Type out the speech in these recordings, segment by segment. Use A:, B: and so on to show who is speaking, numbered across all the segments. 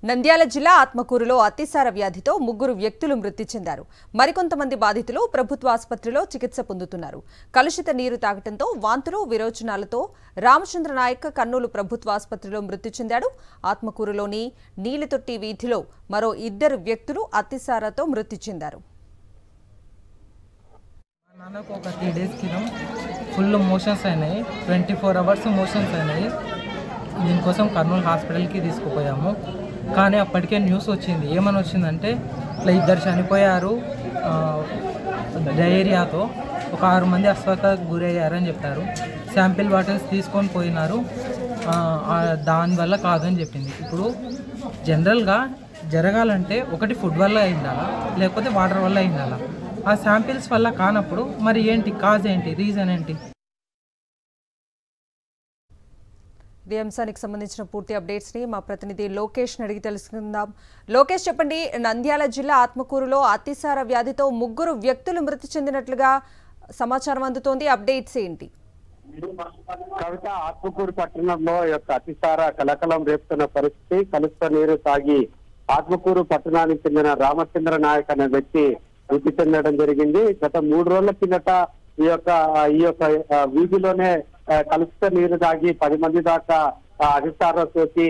A: నంద్యాల జిల్లా ఆత్మకూరులో అతిసార వ్యాధితో ముగ్గురు వ్యక్తులు మృతి చెందారు. మరికొంతమంది బాధితులు ప్రభుత్వ ఆసుపత్రిలో చికిత్స పొందుతున్నారు. కలుషిత నీరు తాగడంతో వాంతులు విరోచనాలతో రామచంద్ర నాయక్ కర్నూలు ప్రభుత్వ ఆసుపత్రిలో మృతి చెందాడు. ఆత్మకూరులోని నీలితొట్టి వీధిలో మరో ఇద్దరు వ్యక్తులు అతిసారతో మృతి చెందారు.
B: నాన్నకు ఒక 3 days క్రితం ఫుల్ మోషన్స్ అయినాయి. 24 hours మోషన్స్ అయినాయి. దీనికోసం కర్నూలు హాస్పిటల్కి తీసుకుపోయాము. కానీ అప్పటికే న్యూస్ వచ్చింది. ఏమని వచ్చిందంటే ఇట్లా 2 చనిపోయారు డయేరియాతో, ఒక 6 మంది అస్వస్థతకు గురయ్యారని చెప్పారు. శాంపిల్ బాటిల్స్ తీసుకొని పోయినారు, దానివల్ల కాదని చెప్పింది. ఇప్పుడు జనరల్గా జరగాలంటే ఒకటి ఫుడ్ వల్ల అయిండాలా, లేకపోతే వాటర్ వల్ల అయిండాలా. ఆ శాంపిల్స్ వల్ల కానప్పుడు మరి ఏంటి కాజ్ ఏంటి, రీజన్ ఏంటి?
A: ఈ అంశానికి సంబంధించిన పూర్తి అప్డేట్స్ ని మా ప్రతినిధి లోకేష్ అడిగి తెలుసుకుందాం. లోకేష్, చెప్పండి, నంద్యాల జిల్లా ఆత్మకూరులో అతిసార వ్యాధితో ముగ్గురు వ్యక్తులు మృతి చెందినట్లుగా సమాచారం అందుతోంది. అప్డేట్స్ ఏంటి?
C: కవిత, ఆత్మకూరు పట్టణంలో యొక్క అతిసార కలకలం రేపుతున్న పరిస్థితి. కలుషిత నీరు తాగి ఆత్మకూరు పట్టణానికి చెందిన రామచంద్ర నాయక్ అనే వ్యక్తి మృతి చెందడం జరిగింది. గత 3 రోజుల కిందట ఈ యొక్క వీధిలోనే కలుషిత నీరు తాగి 10 మంది దాకా అతిసార సోకి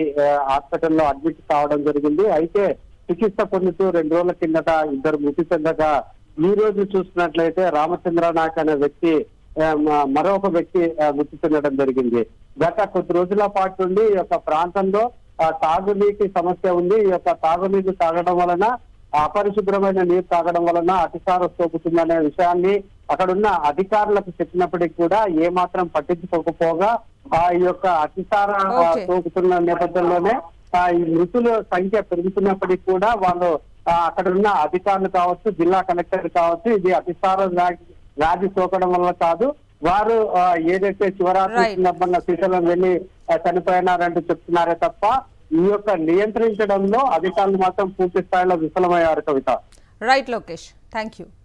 C: హాస్పిటల్లో అడ్మిట్ కావడం జరిగింది. అయితే చికిత్స పొందుతూ 2 రోజుల కిందట ఇద్దరు మృతి చెందగా, ఈ రోజు చూసినట్లయితే రామచంద్ర నాయక్ అనే వ్యక్తి మరొక వ్యక్తి మృతి చెందడం జరిగింది. గత కొద్ది రోజుల పాటు నుండి ఈ యొక్క ప్రాంతంలో తాగునీటి సమస్య ఉంది. ఈ యొక్క తాగునీరు తాగడం వలన, అపరిశుభ్రమైన నీరు తాగడం వలన అతిసార సోకుతుందనే విషయాన్ని అక్కడున్న అధికారులకు చెప్పినప్పటికీ కూడా ఏమాత్రం పట్టించుకోకపోగా ఈ యొక్క అతిసార సోకుతున్న నేపథ్యంలోనే ఈ మృతుల సంఖ్య పెరుగుతున్నప్పటికీ కూడా వాళ్ళు అక్కడున్న అధికారులు కావచ్చు, జిల్లా కలెక్టర్ కావచ్చు, ఇది అతిసార వ్యాధి సోకడం వల్ల కాదు, వారు ఏదైతే శివరాత్రి సందర్భంగా శ్రీశైలం వెళ్లి చనిపోయినారంటూ చెప్తున్నారే తప్ప ఈ యొక్క నియంత్రించడంలో అధికారులు మాత్రం పూర్తి స్థాయిలో విఫలమయ్యారు. Kavitha.
A: Right Lokesh, thank you.